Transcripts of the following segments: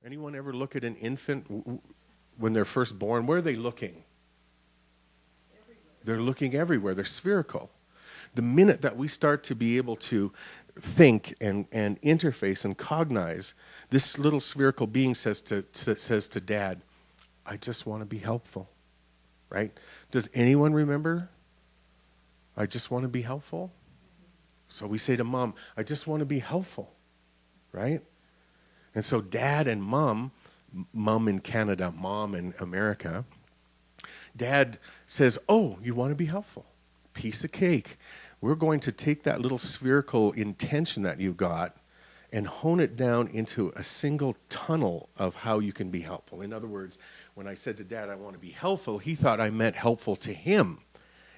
Anyone ever look at an infant when they're first born? Where are they looking? They're looking everywhere. They're spherical. The minute that we start to be able to think and interface and cognize, this little spherical being says to Dad, I just want to be helpful, right? Does anyone remember? I just want to be helpful. So we say to Mom, I just want to be helpful, right? And so Dad and Mom in Canada, Mom in America, Dad says, oh, you want to be helpful? Piece of cake. We're going to take that little spherical intention that you've got and hone it down into a single tunnel of how you can be helpful. In other words, when I said to Dad, I want to be helpful, he thought I meant helpful to him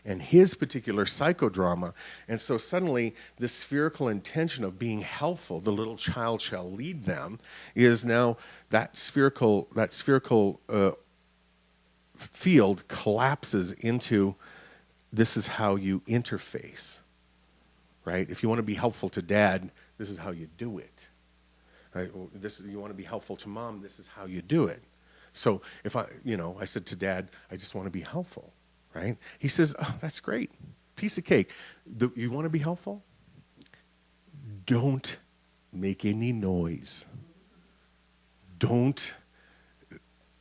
and his particular psychodrama. And so suddenly, this spherical intention of being helpful, the little child shall lead them, is now that spherical field collapses into this is how you interface, right? If you want to be helpful to Dad, this is how you do it. Right? You want to be helpful to Mom, this is how you do it. So if I said to Dad, I just want to be helpful, right? He says, oh, that's great. Piece of cake. You want to be helpful? Don't make any noise. Don't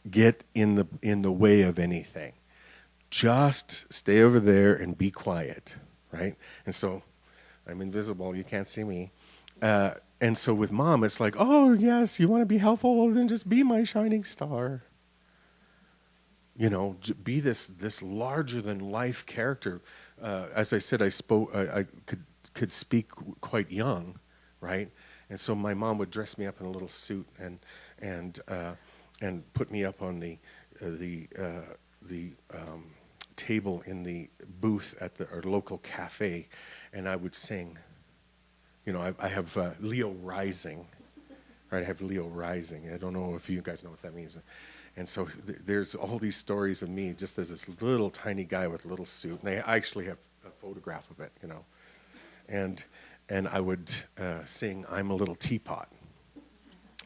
get in the way of anything. Just stay over there and be quiet, right? And so I'm invisible. You can't see me. And so with Mom, it's like, oh, yes, you want to be helpful? Well, then just be my shining star. You know, be this larger-than-life character. As I said, I could speak quite young, right? And so my mom would dress me up in a little suit and put me up on the table in the booth at our local cafe, and I would sing. You know, I have Leo Rising, right? I have Leo Rising. I don't know if you guys know what that means. And so there's all these stories of me just as this little tiny guy with a little suit. And I actually have a photograph of it, you know. And I would sing, I'm a Little Teapot.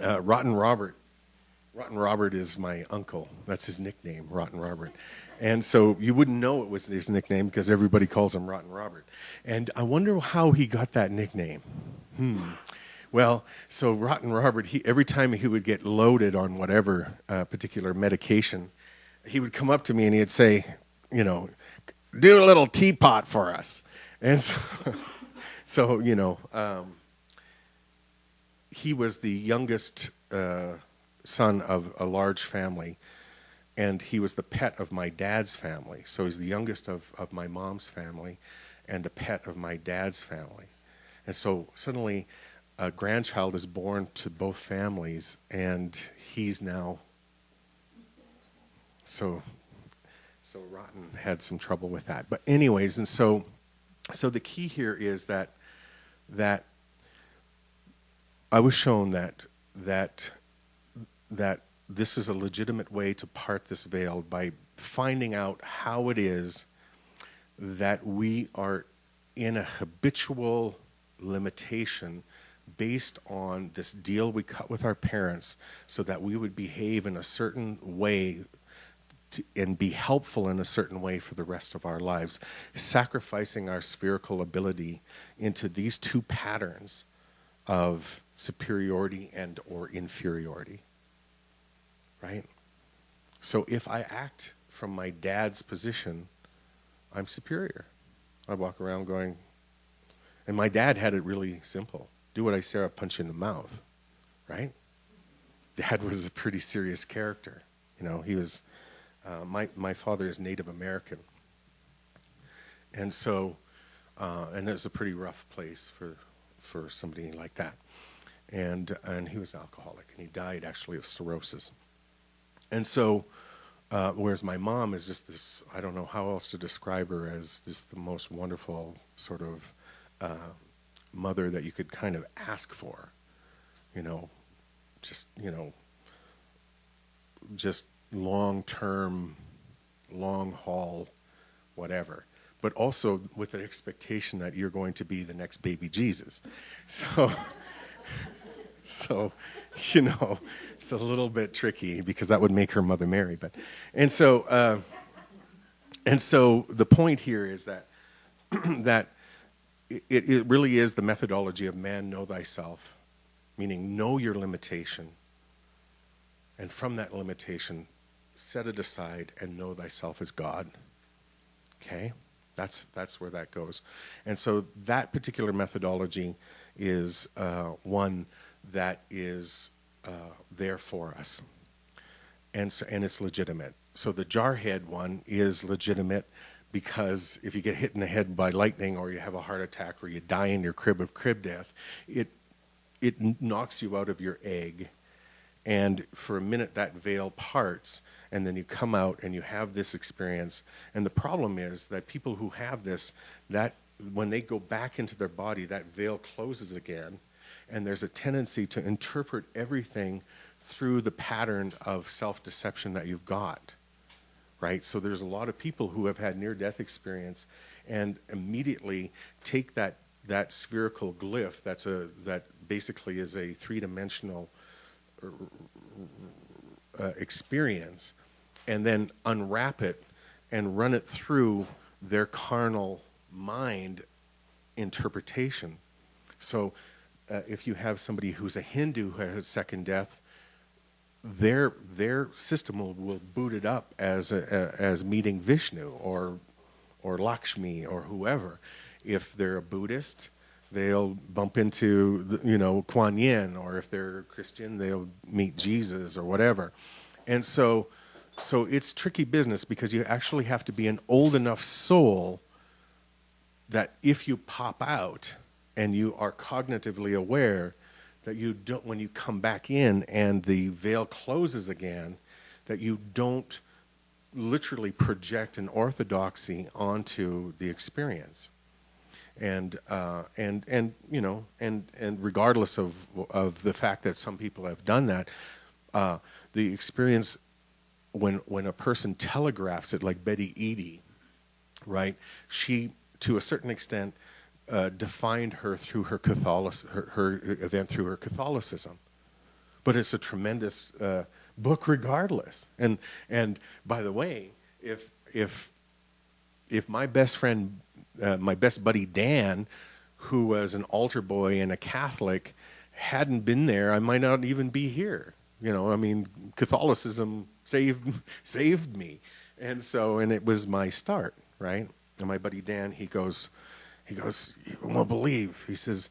Rotten Robert is my uncle. That's his nickname, Rotten Robert. And so you wouldn't know it was his nickname because everybody calls him Rotten Robert. And I wonder how he got that nickname. Well, so Rotten Robert, every time he would get loaded on whatever particular medication, he would come up to me and he'd say, you know, do a little teapot for us. And so you know, he was the youngest son of a large family, and he was the pet of my dad's family. So he's the youngest of my mom's family and the pet of my dad's family. And so suddenly a grandchild is born to both families, and he's now... So Rotten had some trouble with that. But anyways, and so the key here is that I was shown that this is a legitimate way to part this veil by finding out how it is that we are in a habitual limitation based on this deal we cut with our parents so that we would behave in a certain way and be helpful in a certain way for the rest of our lives, sacrificing our spherical ability into these two patterns of superiority and or inferiority, right? So if I act from my dad's position, I'm superior. I walk around going, and my dad had it really simple. Do what I say or I'll punch you in the mouth, right? Dad was a pretty serious character. You know, he was, my father is Native American. And so, and it was a pretty rough place for somebody like that. And he was alcoholic, and he died actually of cirrhosis. And so, whereas my mom is just this, I don't know how else to describe her, as just the most wonderful sort of mother that you could kind of ask for, you know, just long-term, long-haul, whatever. But also with the expectation that you're going to be the next baby Jesus. So, it's a little bit tricky because that would make her Mother Mary. But, and so the point here is that that it really is the methodology of man, know thyself, meaning know your limitation, and from that limitation, set it aside and know thyself as God. Okay? That's where that goes. And so that particular methodology is one that is there for us. And it's legitimate. So the jarhead one is legitimate because if you get hit in the head by lightning or you have a heart attack or you die in your crib of crib death, it knocks you out of your egg. And for a minute that veil parts, and then you come out and you have this experience. And the problem is that people who have this, that when they go back into their body, that veil closes again, and there's a tendency to interpret everything through the pattern of self-deception that you've got, right? So there's a lot of people who have had near-death experience and immediately take that spherical glyph that basically is a three-dimensional experience, and then unwrap it and run it through their carnal mind interpretation. So if you have somebody who's a Hindu who has second death, their system will boot it up as meeting Vishnu or Lakshmi or whoever. If they're a Buddhist, they'll bump into Kuan Yin, or if they're Christian, they'll meet Jesus or whatever. And so it's tricky business because you actually have to be an old enough soul that if you pop out and you are cognitively aware, that you don't, when you come back in and the veil closes again, that you don't literally project an orthodoxy onto the experience. And regardless of the fact that some people have done that, the experience when a person telegraphs it, like Betty Eadie, right? She, to a certain extent, defined her through her her event through her Catholicism, but it's a tremendous book regardless. And by the way, if my best friend, my best buddy Dan, who was an altar boy and a Catholic, hadn't been there, I might not even be here. Catholicism saved me, and it was my start, right? And my buddy Dan, he goes, you won't believe. He says,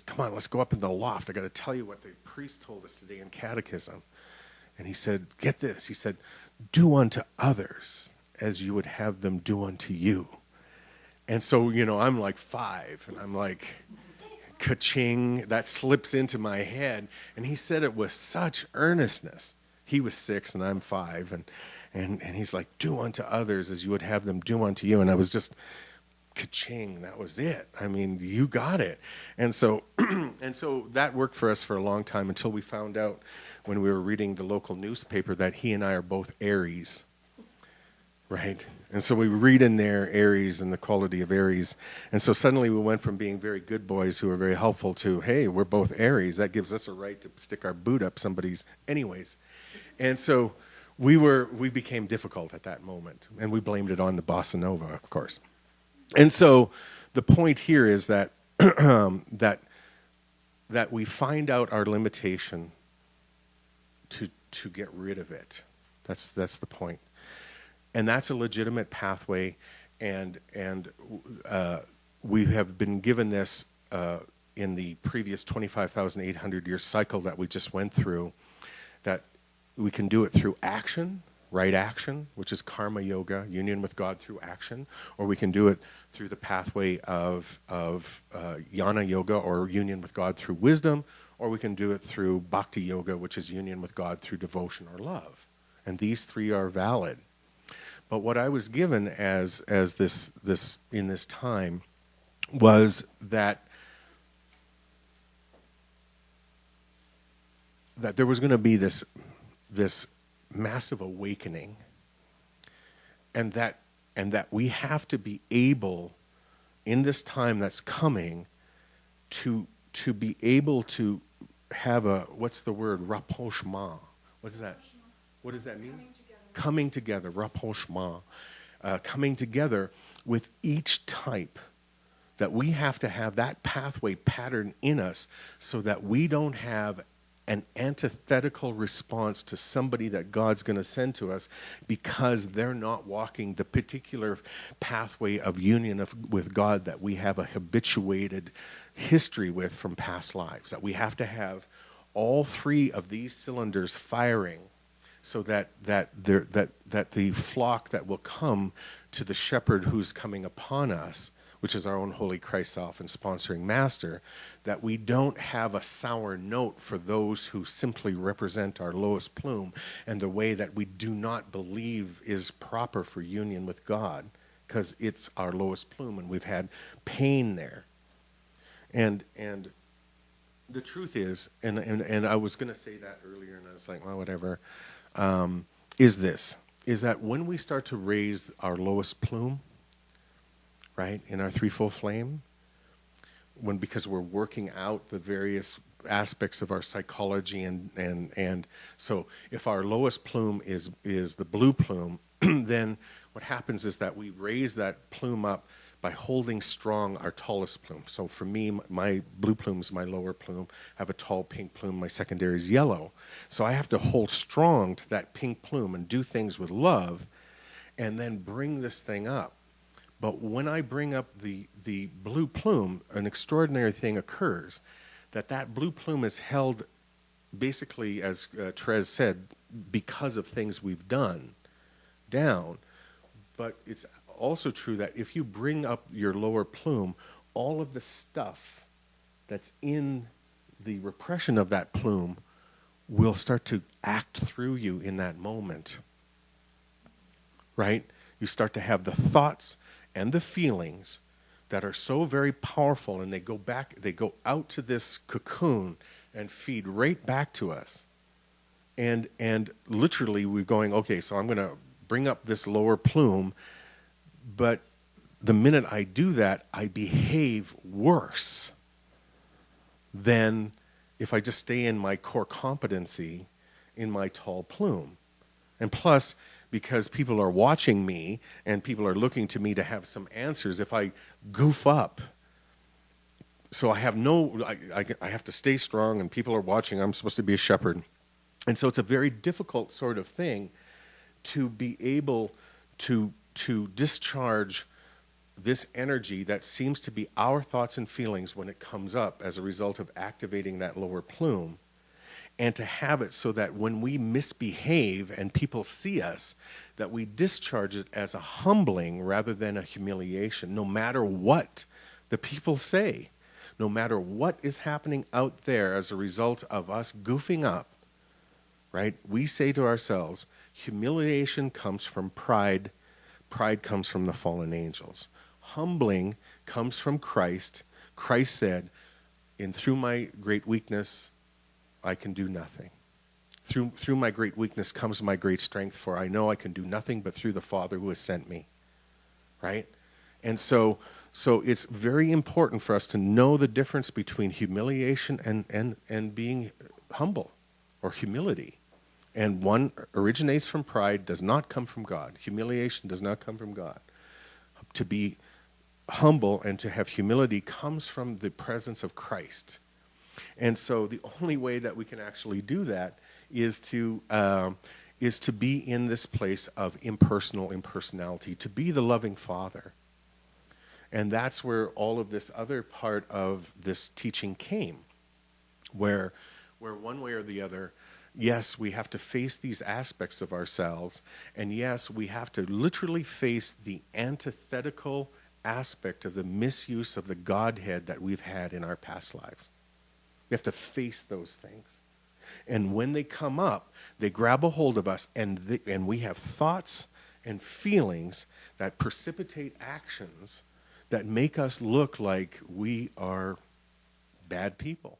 come on, let's go up in the loft. I got to tell you what the priest told us today in catechism. And he said, get this. He said, do unto others as you would have them do unto you. And so, I'm like 5, and I'm like, ka-ching, that slips into my head. And he said it with such earnestness. He was 6 and I'm 5, and he's like, do unto others as you would have them do unto you. And I was just, ka-ching, that was it. I mean, you got it. And so that worked for us for a long time until we found out when we were reading the local newspaper that he and I are both Aries, right? And so we read in there Aries and the quality of Aries. And so suddenly we went from being very good boys who are very helpful to, hey, we're both Aries. That gives us a right to stick our boot up somebody's anyways. And so we became difficult at that moment. And we blamed it on the bossa nova, of course. And so the point here is that that we find out our limitation to get rid of it. That's the point. And that's a legitimate pathway, and we have been given this in the previous 25,800 year cycle that we just went through, that we can do it through action, right action, which is karma yoga, union with God through action, or we can do it through the pathway of jnana yoga, or union with God through wisdom, or we can do it through bhakti yoga, which is union with God through devotion or love. And these 3 are valid. But what I was given as this in this time was that there was going to be this massive awakening, and that we have to be able, in this time that's coming, to be able to have a, what's the word, rapprochement. What is that? What does that mean? Coming together, rapprochement. Coming together with each type, that we have to have that pathway pattern in us so that we don't have an antithetical response to somebody that God's going to send to us because they're not walking the particular pathway of union with God that we have a habituated history with from past lives. That we have to have all three of these cylinders firing so that the flock that will come to the shepherd who's coming upon us, which is our own Holy Christ self and sponsoring master, that we don't have a sour note for those who simply represent our lowest plume and the way that we do not believe is proper for union with God because it's our lowest plume and we've had pain there. And the truth is, and I was going to say that earlier and I was like, well, whatever, is that when we start to raise our lowest plume, right, in our threefold flame, because we're working out the various aspects of our psychology and so if our lowest plume is the blue plume, then what happens is that we raise that plume up by holding strong our tallest plume. So for me, my blue plume is my lower plume. I have a tall pink plume. My secondary is yellow. So I have to hold strong to that pink plume and do things with love and then bring this thing up. But when I bring up the blue plume, an extraordinary thing occurs, that blue plume is held basically, as Therese said, because of things we've done down. But it's also true that if you bring up your lower plume, all of the stuff that's in the repression of that plume will start to act through you in that moment, right? You start to have the thoughts and the feelings that are so very powerful, and they go out to this cocoon and feed right back to us. And literally we're going, okay, so I'm going to bring up this lower plume, but the minute I do that, I behave worse than if I just stay in my core competency in my tall plume. And plus, because people are watching me and people are looking to me to have some answers, if I goof up, so I have I have to stay strong and people are watching, I'm supposed to be a shepherd. And so it's a very difficult sort of thing to be able to discharge this energy that seems to be our thoughts and feelings when it comes up as a result of activating that lower plume, and to have it so that when we misbehave and people see us, that we discharge it as a humbling rather than a humiliation, no matter what the people say, no matter what is happening out there as a result of us goofing up, right? We say to ourselves, humiliation comes from pride. Pride comes from the fallen angels. Humbling comes from Christ. Christ said, through my great weakness, I can do nothing. Through my great weakness comes my great strength, for I know I can do nothing but through the Father who has sent me. Right? And so it's very important for us to know the difference between humiliation and being humble or humility. And one originates from pride, does not come from God. Humiliation does not come from God. To be humble and to have humility comes from the presence of Christ. And so the only way that we can actually do that is to be in this place of impersonality, to be the loving Father. And that's where all of this other part of this teaching came, where one way or the other, yes, we have to face these aspects of ourselves, and yes, we have to literally face the antithetical aspect of the misuse of the Godhead that we've had in our past lives. We have to face those things. And when they come up, they grab a hold of us, and we have thoughts and feelings that precipitate actions that make us look like we are bad people.